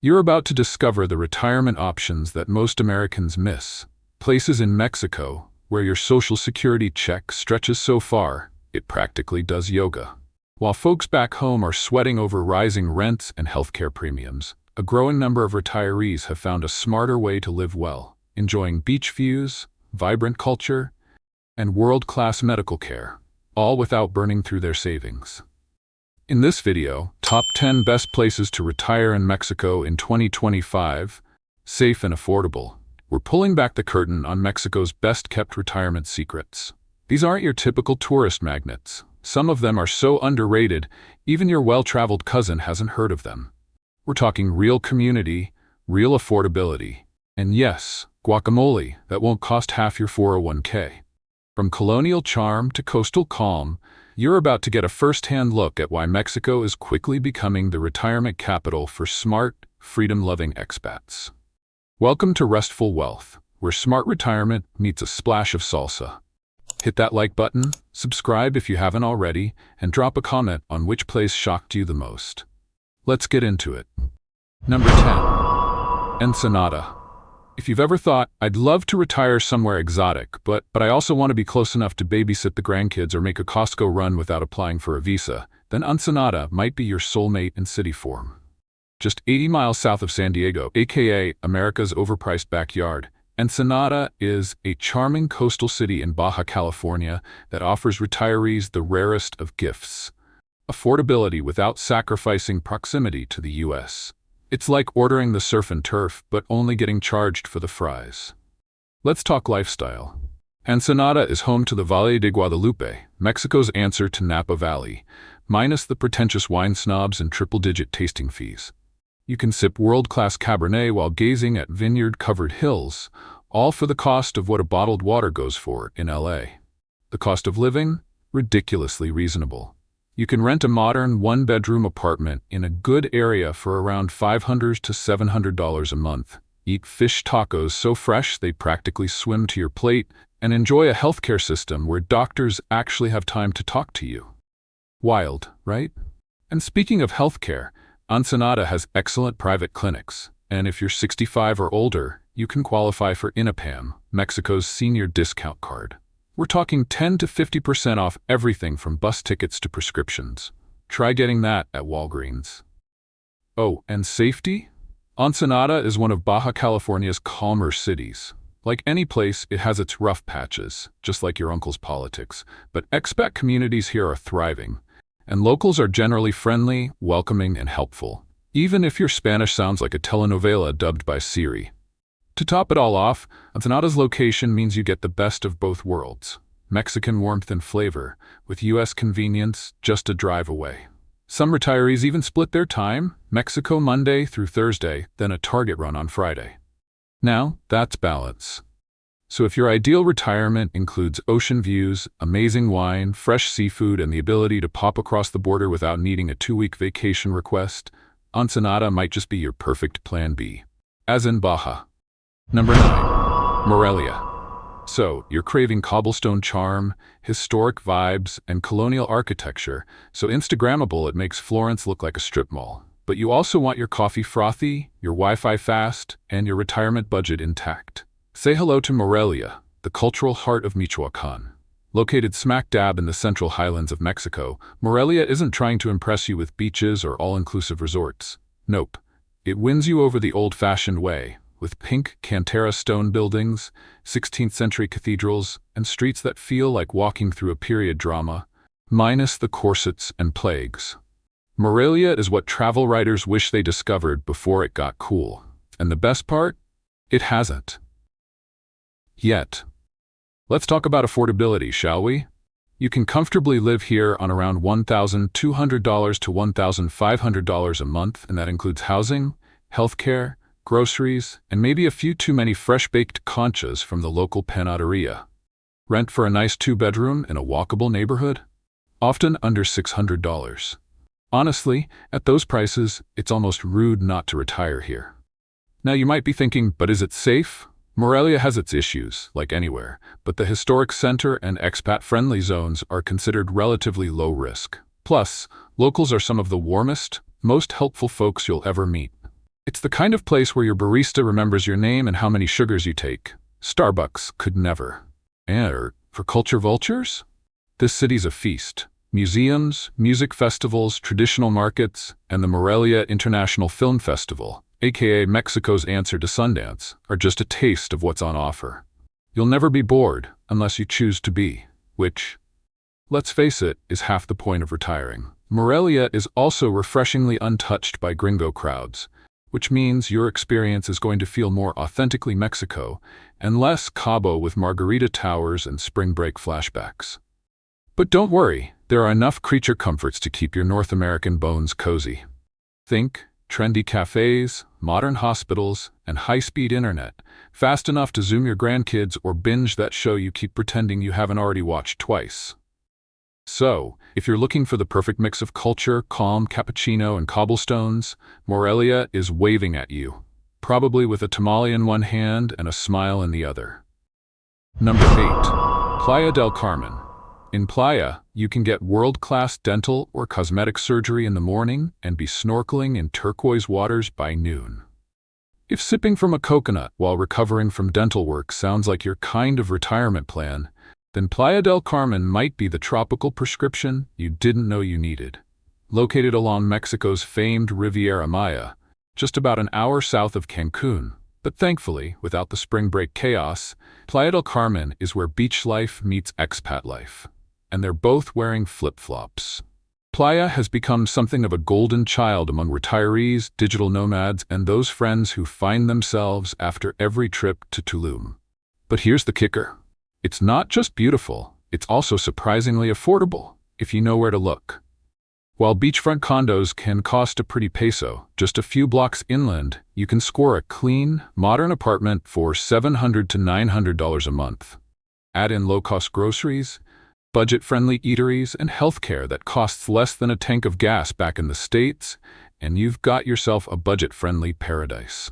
You're about to discover the retirement options that most Americans miss. Places in Mexico where your Social Security check stretches so far, it practically does yoga. While folks back home are sweating over rising rents and healthcare premiums, a growing number of retirees have found a smarter way to live well, enjoying beach views, vibrant culture, and world-class medical care, all without burning through their savings. In this video, Top 10 Best Places to Retire in Mexico in 2025, Safe and Affordable. We're pulling back the curtain on Mexico's best-kept retirement secrets. These aren't your typical tourist magnets. Some of them are so underrated, even your well-traveled cousin hasn't heard of them. We're talking real community, real affordability, and yes, guacamole that won't cost half your 401k. From colonial charm to coastal calm, you're about to get a first-hand look at why Mexico is quickly becoming the retirement capital for smart, freedom-loving expats. Welcome to Restful Wealth, where smart retirement meets a splash of salsa. Hit that like button, subscribe if you haven't already, and drop a comment on which place shocked you the most. Let's get into it. Number 10. Ensenada. If you've ever thought, I'd love to retire somewhere exotic, but I also want to be close enough to babysit the grandkids or make a Costco run without applying for a visa, then Ensenada might be your soulmate in city form. Just 80 miles south of San Diego, aka America's overpriced backyard, Ensenada is a charming coastal city in Baja California that offers retirees the rarest of gifts: affordability without sacrificing proximity to the U.S. It's like ordering the surf and turf, but only getting charged for the fries. Let's talk lifestyle. Ensenada is home to the Valle de Guadalupe, Mexico's answer to Napa Valley, minus the pretentious wine snobs and triple-digit tasting fees. You can sip world-class Cabernet while gazing at vineyard-covered hills, all for the cost of what a bottled water goes for in LA. The cost of living? Ridiculously reasonable. You can rent a modern one-bedroom apartment in a good area for around $500 to $700 a month, eat fish tacos so fresh they practically swim to your plate, and enjoy a healthcare system where doctors actually have time to talk to you. Wild, right? And speaking of healthcare, Ensenada has excellent private clinics, and if you're 65 or older, you can qualify for INAPAM, Mexico's senior discount card. We're talking 10 to 50% off everything from bus tickets to prescriptions. Try getting that at Walgreens. Oh, and safety? Ensenada is one of Baja California's calmer cities. Like any place, it has its rough patches, just like your uncle's politics, but expat communities here are thriving, and locals are generally friendly, welcoming, and helpful, even if your Spanish sounds like a telenovela dubbed by Siri. To top it all off, Ensenada's location means you get the best of both worlds: Mexican warmth and flavor, with U.S. convenience just a drive away. Some retirees even split their time, Mexico Monday through Thursday, then a Target run on Friday. Now, that's balance. So if your ideal retirement includes ocean views, amazing wine, fresh seafood, and the ability to pop across the border without needing a 2-week vacation request, Ensenada might just be your perfect plan B. As in Baja. Number 9. Morelia. So, you're craving cobblestone charm, historic vibes, and colonial architecture, so Instagrammable it makes Florence look like a strip mall. But you also want your coffee frothy, your Wi-Fi fast, and your retirement budget intact. Say hello to Morelia, the cultural heart of Michoacán. Located smack dab in the central highlands of Mexico, Morelia isn't trying to impress you with beaches or all-inclusive resorts. Nope. It wins you over the old-fashioned way, with pink Cantera stone buildings, 16th-century cathedrals, and streets that feel like walking through a period drama, minus the corsets and plagues. Morelia is what travel writers wish they discovered before it got cool. And the best part? It hasn't. Yet. Let's talk about affordability, shall we? You can comfortably live here on around $1,200 to $1,500 a month, and that includes housing, healthcare, groceries, and maybe a few too many fresh-baked conchas from the local panaderia. Rent for a nice 2-bedroom in a walkable neighborhood? Often under $600. Honestly, at those prices, it's almost rude not to retire here. Now you might be thinking, but is it safe? Morelia has its issues, like anywhere, but the historic center and expat-friendly zones are considered relatively low risk. Plus, locals are some of the warmest, most helpful folks you'll ever meet. It's the kind of place where your barista remembers your name and how many sugars you take. Starbucks could never. And for culture vultures? This city's a feast. Museums, music festivals, traditional markets, and the Morelia International Film Festival, aka Mexico's answer to Sundance, are just a taste of what's on offer. You'll never be bored unless you choose to be, which, let's face it, is half the point of retiring. Morelia is also refreshingly untouched by gringo crowds, which means your experience is going to feel more authentically Mexico and less Cabo with margarita towers and spring break flashbacks. But don't worry, there are enough creature comforts to keep your North American bones cozy. Think trendy cafes, modern hospitals, and high-speed internet, fast enough to Zoom your grandkids or binge that show you keep pretending you haven't already watched twice. So, if you're looking for the perfect mix of culture, calm, cappuccino, and cobblestones, Morelia is waving at you, probably with a tamale in one hand and a smile in the other. Number 8. Playa del Carmen. In Playa, you can get world-class dental or cosmetic surgery in the morning and be snorkeling in turquoise waters by noon. If sipping from a coconut while recovering from dental work sounds like your kind of retirement plan, then Playa del Carmen might be the tropical prescription you didn't know you needed. Located along Mexico's famed Riviera Maya, just about an hour south of Cancun, but thankfully, without the spring break chaos, Playa del Carmen is where beach life meets expat life. And they're both wearing flip-flops. Playa has become something of a golden child among retirees, digital nomads, and those friends who find themselves after every trip to Tulum. But here's the kicker. It's not just beautiful, it's also surprisingly affordable, if you know where to look. While beachfront condos can cost a pretty peso, just a few blocks inland, you can score a clean, modern apartment for $700 to $900 a month. Add in low-cost groceries, budget-friendly eateries, and healthcare that costs less than a tank of gas back in the States, and you've got yourself a budget-friendly paradise.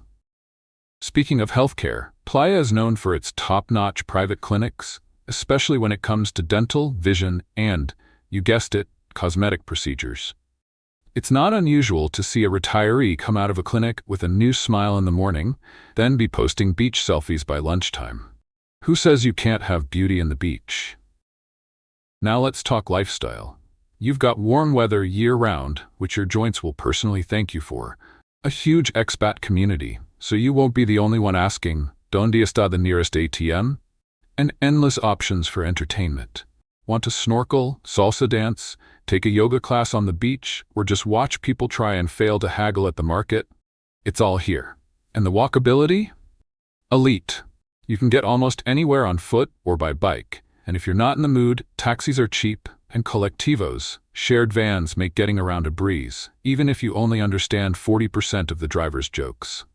Speaking of healthcare, Playa is known for its top-notch private clinics, especially when it comes to dental, vision, and, you guessed it, cosmetic procedures. It's not unusual to see a retiree come out of a clinic with a new smile in the morning, then be posting beach selfies by lunchtime. Who says you can't have beauty in the beach? Now let's talk lifestyle. You've got warm weather year-round, which your joints will personally thank you for, a huge expat community, so you won't be the only one asking, ¿Dónde está the nearest ATM? And endless options for entertainment. Want to snorkel, salsa dance, take a yoga class on the beach, or just watch people try and fail to haggle at the market? It's all here. And the walkability? Elite. You can get almost anywhere on foot or by bike. And if you're not in the mood, taxis are cheap, and colectivos, shared vans, make getting around a breeze, even if you only understand 40% of the driver's jokes.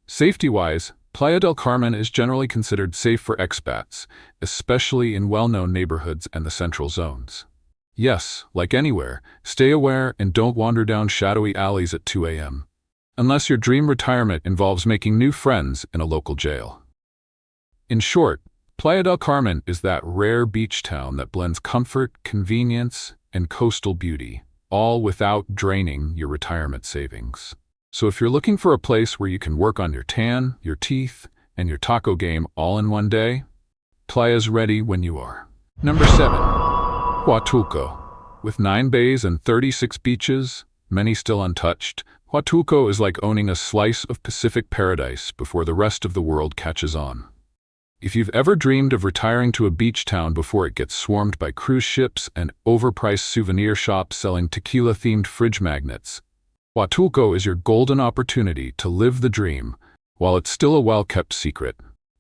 Safety-wise, Playa del Carmen is generally considered safe for expats, especially in well-known neighborhoods and the central zones. Yes, like anywhere, stay aware and don't wander down shadowy alleys at 2 a.m. Unless your dream retirement involves making new friends in a local jail. In short, Playa del Carmen is that rare beach town that blends comfort, convenience, and coastal beauty, all without draining your retirement savings. So if you're looking for a place where you can work on your tan, your teeth, and your taco game all in one day, Playa's ready when you are. Number 7. Huatulco. With 9 bays and 36 beaches, many still untouched, Huatulco is like owning a slice of Pacific paradise before the rest of the world catches on. If you've ever dreamed of retiring to a beach town before it gets swarmed by cruise ships and overpriced souvenir shops selling tequila-themed fridge magnets, Huatulco is your golden opportunity to live the dream while it's still a well-kept secret.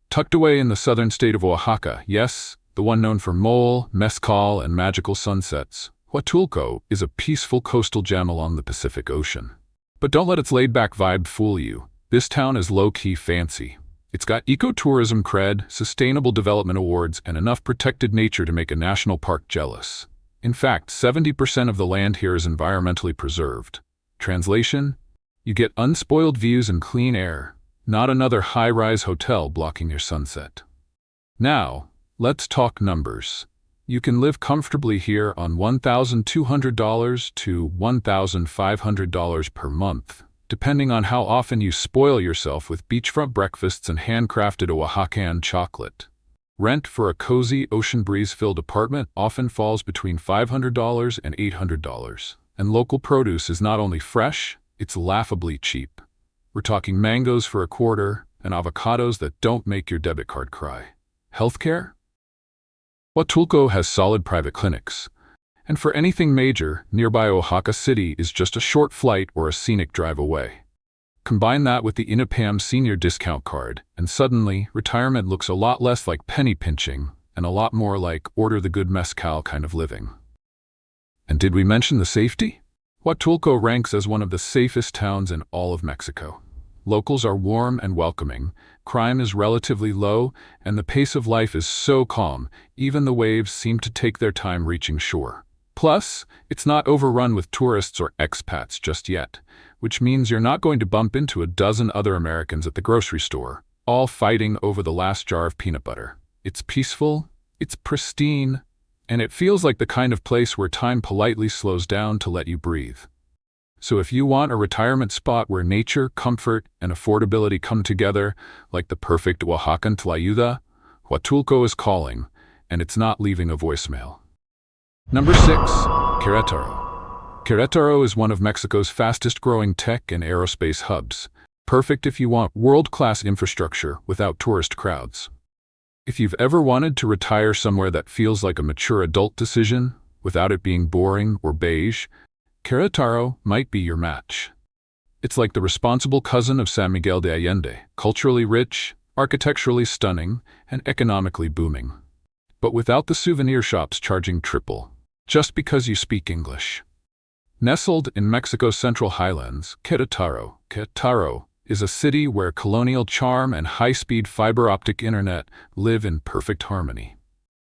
Tucked away in the southern state of Oaxaca, yes, the one known for mole, mezcal, and magical sunsets, Huatulco is a peaceful coastal gem along the Pacific Ocean. But don't let its laid-back vibe fool you. This town is low-key fancy. It's got ecotourism cred, sustainable development awards, and enough protected nature to make a national park jealous. In fact, 70% of the land here is environmentally preserved. Translation: you get unspoiled views and clean air, not another high-rise hotel blocking your sunset. Now, let's talk numbers. You can live comfortably here on $1,200 to $1,500 per month, depending on how often you spoil yourself with beachfront breakfasts and handcrafted Oaxacan chocolate. Rent for a cozy, ocean breeze-filled apartment often falls between $500 and $800. And local produce is not only fresh, it's laughably cheap. We're talking mangoes for a quarter and avocados that don't make your debit card cry. Healthcare? Huatulco has solid private clinics. And for anything major, nearby Oaxaca City is just a short flight or a scenic drive away. Combine that with the INAPAM senior discount card, and suddenly, retirement looks a lot less like penny pinching and a lot more like order the good mezcal kind of living. And did we mention the safety? Huatulco ranks as one of the safest towns in all of Mexico. Locals are warm and welcoming, crime is relatively low, and the pace of life is so calm, even the waves seem to take their time reaching shore. Plus, it's not overrun with tourists or expats just yet, which means you're not going to bump into a dozen other Americans at the grocery store, all fighting over the last jar of peanut butter. It's peaceful, it's pristine, and it feels like the kind of place where time politely slows down to let you breathe. So if you want a retirement spot where nature, comfort, and affordability come together, like the perfect Oaxacan tlayuda, Huatulco is calling, and it's not leaving a voicemail. Number 6. Querétaro. Querétaro is one of Mexico's fastest-growing tech and aerospace hubs, perfect if you want world-class infrastructure without tourist crowds. If you've ever wanted to retire somewhere that feels like a mature adult decision, without it being boring or beige, Querétaro might be your match. It's like the responsible cousin of San Miguel de Allende, culturally rich, architecturally stunning, and economically booming. But without the souvenir shops charging triple, just because you speak English. Nestled in Mexico's Central Highlands, Querétaro is a city where colonial charm and high-speed fiber-optic internet live in perfect harmony.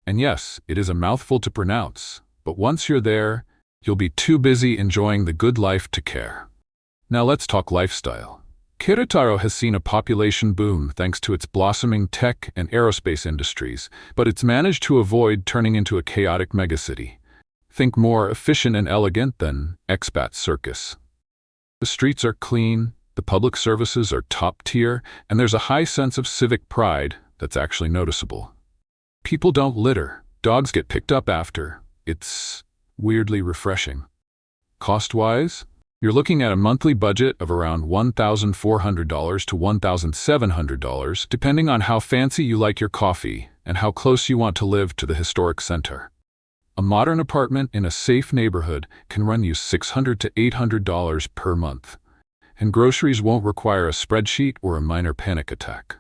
And yes, it is a mouthful to pronounce, but once you're there, you'll be too busy enjoying the good life to care. Now let's talk lifestyle. Querétaro has seen a population boom thanks to its blossoming tech and aerospace industries, but it's managed to avoid turning into a chaotic megacity. Think more efficient and elegant than expat circus. The streets are clean, the public services are top tier, and there's a high sense of civic pride that's actually noticeable. People don't litter, dogs get picked up after. It's weirdly refreshing. Cost-wise, you're looking at a monthly budget of around $1,400 to $1,700, depending on how fancy you like your coffee and how close you want to live to the historic center. A modern apartment in a safe neighborhood can run you $600 to $800 per month, and groceries won't require a spreadsheet or a minor panic attack.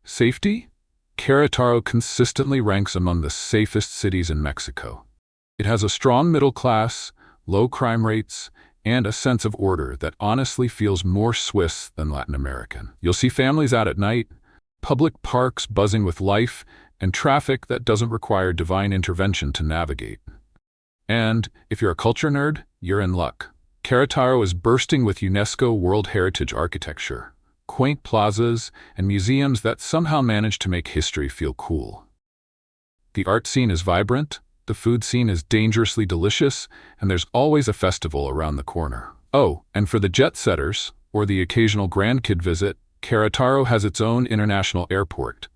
Safety? Querétaro consistently ranks among the safest cities in Mexico. It has a strong middle class, low crime rates, and a sense of order that honestly feels more Swiss than Latin American. You'll see families out at night, public parks buzzing with life, and traffic that doesn't require divine intervention to navigate. And if you're a culture nerd, you're in luck. Querétaro is bursting with UNESCO World Heritage architecture, quaint plazas, and museums that somehow manage to make history feel cool. The art scene is vibrant, the food scene is dangerously delicious, and there's always a festival around the corner. Oh, and for the jet-setters, or the occasional grandkid visit, Querétaro has its own international airport.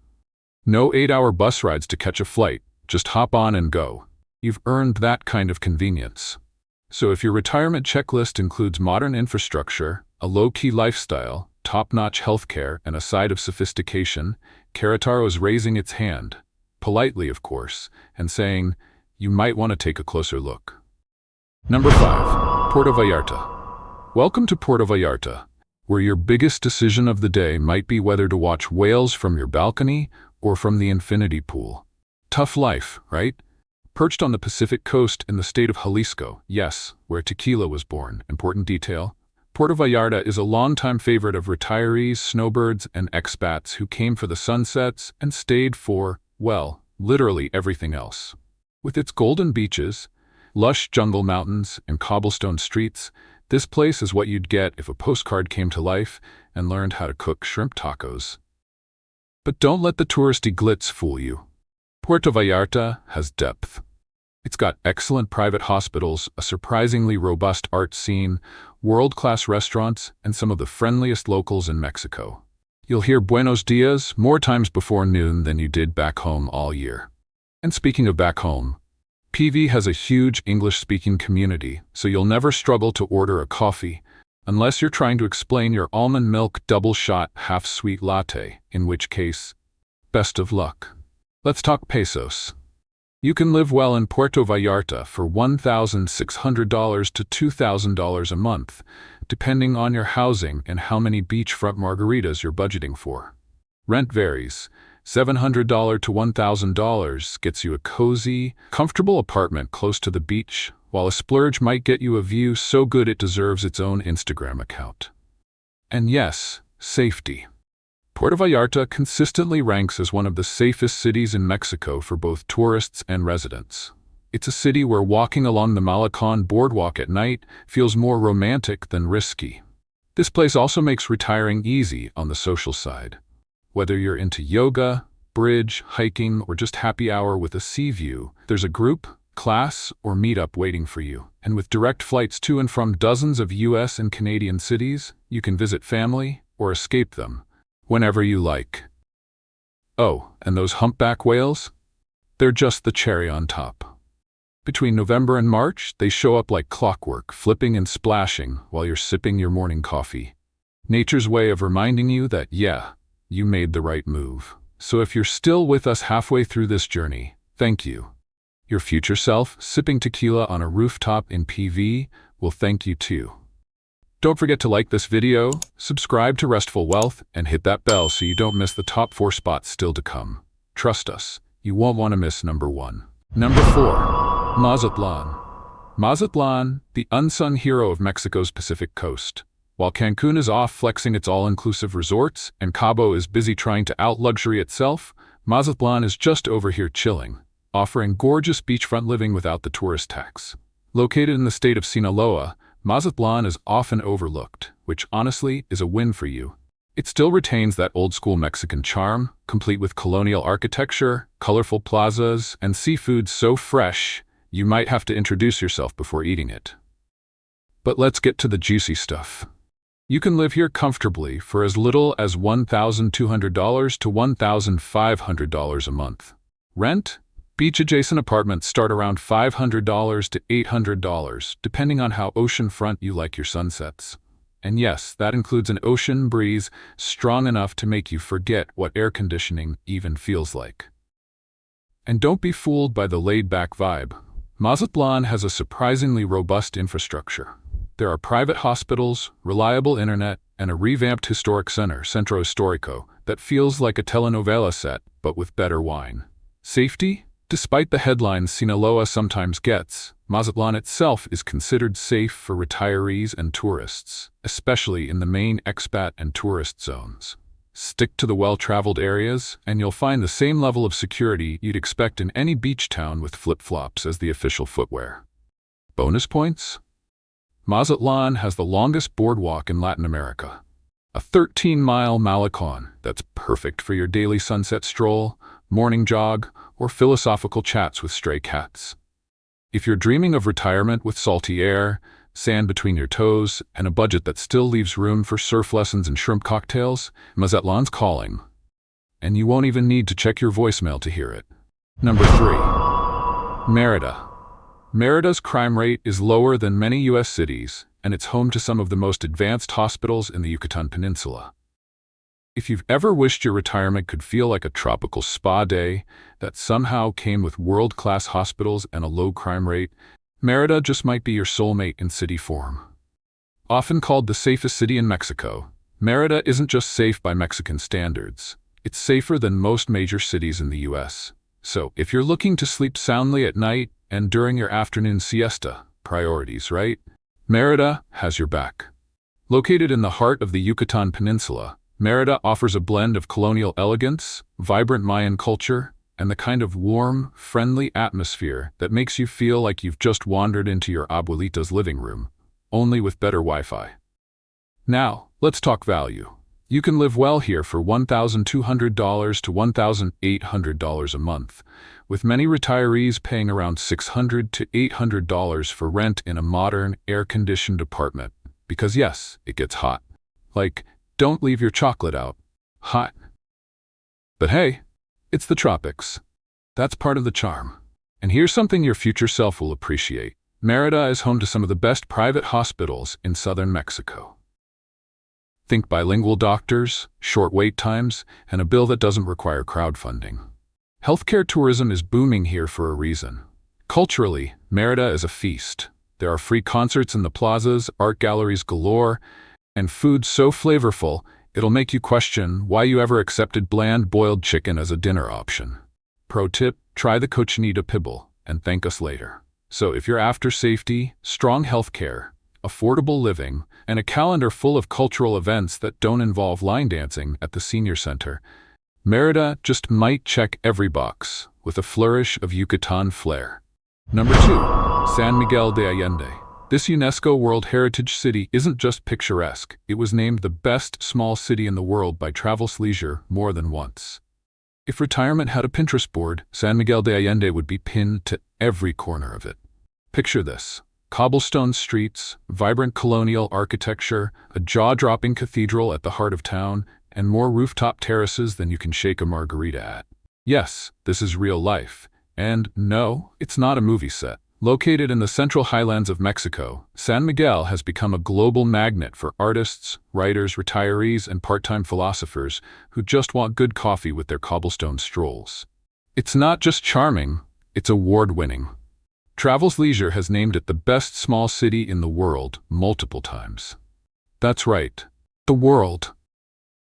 No 8-hour bus rides to catch a flight, just hop on and go. You've earned that kind of convenience. So if your retirement checklist includes modern infrastructure, a low-key lifestyle, top-notch healthcare, and a side of sophistication, Querétaro is raising its hand, politely of course, and saying, you might want to take a closer look. Number 5. Puerto Vallarta. Welcome to Puerto Vallarta, where your biggest decision of the day might be whether to watch whales from your balcony or from the infinity pool. Tough life, right? Perched on the Pacific coast in the state of Jalisco, yes, where tequila was born. Important detail. Puerto Vallarta is a longtime favorite of retirees, snowbirds, and expats who came for the sunsets and stayed for, well, literally everything else. With its golden beaches, lush jungle mountains, and cobblestone streets, this place is what you'd get if a postcard came to life and learned how to cook shrimp tacos. But don't let the touristy glitz fool you. Puerto Vallarta has depth. It's got excellent private hospitals, a surprisingly robust art scene, world-class restaurants, and some of the friendliest locals in Mexico. You'll hear buenos dias more times before noon than you did back home all year. And speaking of back home, PV has a huge English-speaking community, so you'll never struggle to order a coffee, unless you're trying to explain your almond milk double-shot half-sweet latte, in which case, best of luck. Let's talk pesos. You can live well in Puerto Vallarta for $1,600 to $2,000 a month, depending on your housing and how many beachfront margaritas you're budgeting for. Rent varies. $700 to $1,000 gets you a cozy, comfortable apartment close to the beach, while a splurge might get you a view so good it deserves its own Instagram account. And yes, safety. Puerto Vallarta consistently ranks as one of the safest cities in Mexico for both tourists and residents. It's a city where walking along the Malecón boardwalk at night feels more romantic than risky. This place also makes retiring easy on the social side. Whether you're into yoga, bridge, hiking, or just happy hour with a sea view, there's a group, class, or meetup waiting for you. And with direct flights to and from dozens of US and Canadian cities, you can visit family or escape them whenever you like. Oh, and those humpback whales? They're just the cherry on top. Between November and March, they show up like clockwork, flipping and splashing while you're sipping your morning coffee. Nature's way of reminding you that, yeah, you made the right move. So if you're still with us halfway through this journey, thank you. Your future self, sipping tequila on a rooftop in PV, will thank you too. Don't forget to like this video, subscribe to Restful Wealth, and hit that bell so you don't miss the top 4 spots still to come. Trust us, you won't want to miss number 1. Number 4. Mazatlan. Mazatlan, the unsung hero of Mexico's Pacific coast. While Cancun is off flexing its all-inclusive resorts and Cabo is busy trying to out-luxury itself, Mazatlan is just over here chilling, offering gorgeous beachfront living without the tourist tax. Located in the state of Sinaloa, Mazatlan is often overlooked, which honestly is a win for you. It still retains that old-school Mexican charm, complete with colonial architecture, colorful plazas, and seafood so fresh, you might have to introduce yourself before eating it. But let's get to the juicy stuff. You can live here comfortably for as little as $1,200 to $1,500 a month. Rent? Beach-adjacent apartments start around $500 to $800, depending on how oceanfront you like your sunsets. And yes, that includes an ocean breeze strong enough to make you forget what air conditioning even feels like. And don't be fooled by the laid-back vibe. Mazatlan has a surprisingly robust infrastructure. There are private hospitals, reliable internet, and a revamped historic center, Centro Histórico, that feels like a telenovela set, but with better wine. Safety? Despite the headlines Sinaloa sometimes gets, Mazatlan itself is considered safe for retirees and tourists, especially in the main expat and tourist zones. Stick to the well-traveled areas, and you'll find the same level of security you'd expect in any beach town with flip-flops as the official footwear. Bonus points? Mazatlan has the longest boardwalk in Latin America. A 13-mile Malecón that's perfect for your daily sunset stroll, morning jog, or philosophical chats with stray cats. If you're dreaming of retirement with salty air, sand between your toes, and a budget that still leaves room for surf lessons and shrimp cocktails, Mazatlan's calling. And you won't even need to check your voicemail to hear it. Number 3. Mérida. Mérida's crime rate is lower than many U.S. cities, and it's home to some of the most advanced hospitals in the Yucatan Peninsula. If you've ever wished your retirement could feel like a tropical spa day that somehow came with world-class hospitals and a low crime rate, Mérida just might be your soulmate in city form. Often called the safest city in Mexico, Mérida isn't just safe by Mexican standards. It's safer than most major cities in the U.S. So, if you're looking to sleep soundly at night and during your afternoon siesta, priorities, right? Mérida has your back. Located in the heart of the Yucatan Peninsula, Mérida offers a blend of colonial elegance, vibrant Mayan culture, and the kind of warm, friendly atmosphere that makes you feel like you've just wandered into your abuelita's living room, only with better Wi-Fi. Now, let's talk value. You can live well here for $1,200 to $1,800 a month, with many retirees paying around $600 to $800 for rent in a modern, air-conditioned apartment. Because yes, it gets hot. Like, don't leave your chocolate out. Hot. But hey, it's the tropics. That's part of the charm. And here's something your future self will appreciate. Mérida is home to some of the best private hospitals in southern Mexico. Think bilingual doctors, short wait times, and a bill that doesn't require crowdfunding. Healthcare tourism is booming here for a reason. Culturally, Mérida is a feast. There are free concerts in the plazas, art galleries galore, and food so flavorful, it'll make you question why you ever accepted bland boiled chicken as a dinner option. Pro tip, try the cochinita pibil, and thank us later. So if you're after safety, strong healthcare, affordable living, and a calendar full of cultural events that don't involve line dancing at the senior center, Mérida just might check every box with a flourish of Yucatan flair. Number 2. San Miguel de Allende. This UNESCO World Heritage City isn't just picturesque, it was named the best small city in the world by Travels Leisure more than once. If retirement had a Pinterest board, San Miguel de Allende would be pinned to every corner of it. Picture this. Cobblestone streets, vibrant colonial architecture, a jaw-dropping cathedral at the heart of town, and more rooftop terraces than you can shake a margarita at. Yes, this is real life. And no, it's not a movie set. Located in the central highlands of Mexico, San Miguel has become a global magnet for artists, writers, retirees, and part-time philosophers who just want good coffee with their cobblestone strolls. It's not just charming, it's award-winning. Travels Leisure has named it the best small city in the world multiple times. That's right, the world.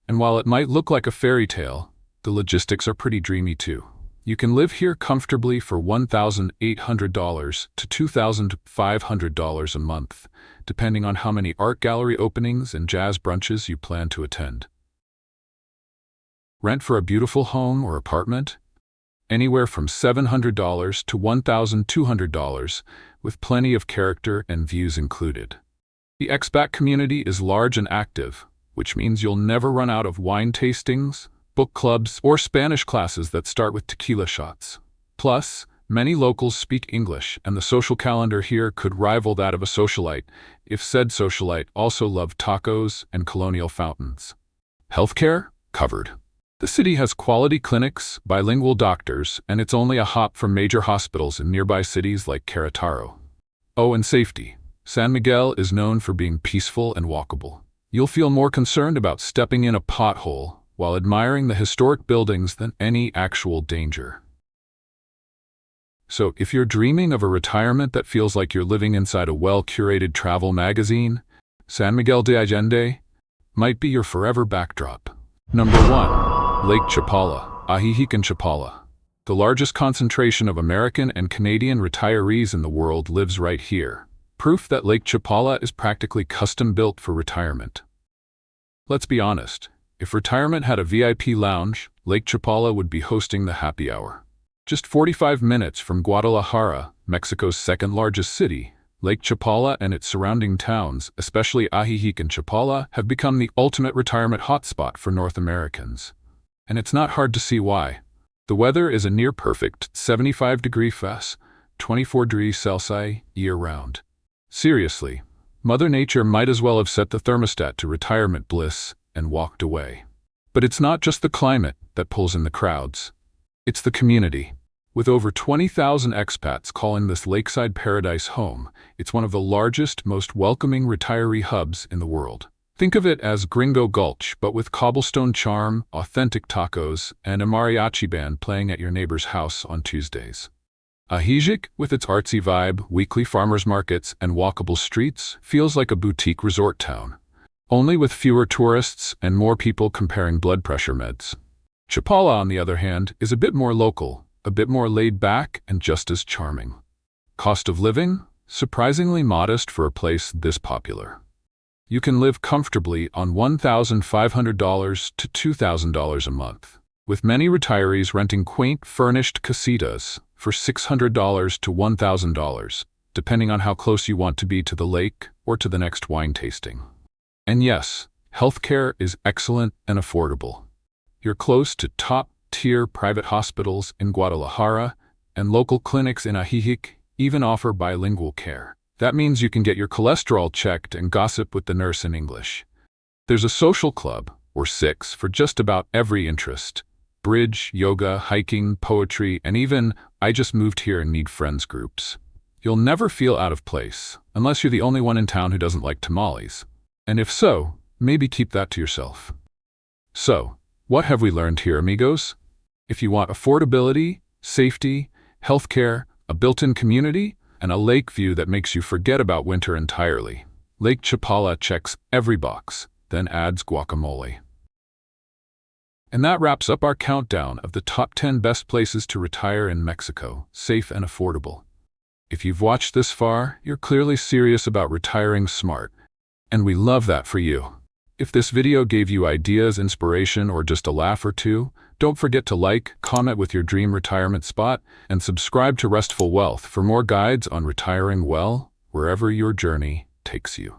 And while it might look like a fairy tale, the logistics are pretty dreamy too. You can live here comfortably for $1,800 to $2,500 a month, depending on how many art gallery openings and jazz brunches you plan to attend. Rent for a beautiful home or apartment? Anywhere from $700 to $1,200, with plenty of character and views included. The expat community is large and active, which means you'll never run out of wine tastings, book clubs, or Spanish classes that start with tequila shots. Plus, many locals speak English, and the social calendar here could rival that of a socialite, if said socialite also loved tacos and colonial fountains. Healthcare? Covered. The city has quality clinics, bilingual doctors, and it's only a hop from major hospitals in nearby cities like Querétaro. Oh, and safety. San Miguel is known for being peaceful and walkable. You'll feel more concerned about stepping in a pothole while admiring the historic buildings than any actual danger. So if you're dreaming of a retirement that feels like you're living inside a well-curated travel magazine, San Miguel de Allende might be your forever backdrop. Number 1. Lake Chapala, Ajijic Chapala. The largest concentration of American and Canadian retirees in the world lives right here. Proof that Lake Chapala is practically custom-built for retirement. Let's be honest. If retirement had a VIP lounge, Lake Chapala would be hosting the happy hour. Just 45 minutes from Guadalajara, Mexico's second-largest city, Lake Chapala and its surrounding towns, especially Ajijic and Chapala, have become the ultimate retirement hotspot for North Americans. And it's not hard to see why. The weather is a near-perfect 75-degree Fahrenheit, 24 degrees Celsius, year-round. Seriously, Mother Nature might as well have set the thermostat to retirement bliss and walked away. But it's not just the climate that pulls in the crowds. It's the community. With over 20,000 expats calling this lakeside paradise home, it's one of the largest, most welcoming retiree hubs in the world. Think of it as Gringo Gulch, but with cobblestone charm, authentic tacos, and a mariachi band playing at your neighbor's house on Tuesdays. Ajijic, with its artsy vibe, weekly farmers markets, and walkable streets, feels like a boutique resort town. Only with fewer tourists and more people comparing blood pressure meds. Chapala, on the other hand, is a bit more local, a bit more laid back, and just as charming. Cost of living? Surprisingly modest for a place this popular. You can live comfortably on $1,500 to $2,000 a month, with many retirees renting quaint, furnished casitas for $600 to $1,000, depending on how close you want to be to the lake or to the next wine tasting. And yes, Healthcare is excellent and affordable. You're close to top-tier private hospitals in Guadalajara, and local clinics in Ajijic even offer bilingual care. That means you can get your cholesterol checked and gossip with the nurse in English. There's a social club, or 6, for just about every interest. Bridge, yoga, hiking, poetry, and even I just moved here and need friends groups. You'll never feel out of place, unless you're the only one in town who doesn't like tamales. And if so, maybe keep that to yourself. So, what have we learned here, amigos? If you want affordability, safety, healthcare, a built-in community, and a lake view that makes you forget about winter entirely, Lake Chapala checks every box, then adds guacamole. And that wraps up our countdown of the top 10 best places to retire in Mexico, safe and affordable. If you've watched this far, you're clearly serious about retiring smart, and we love that for you. If this video gave you ideas, inspiration, or just a laugh or two, don't forget to like, comment with your dream retirement spot, and subscribe to Restful Wealth for more guides on retiring well, wherever your journey takes you.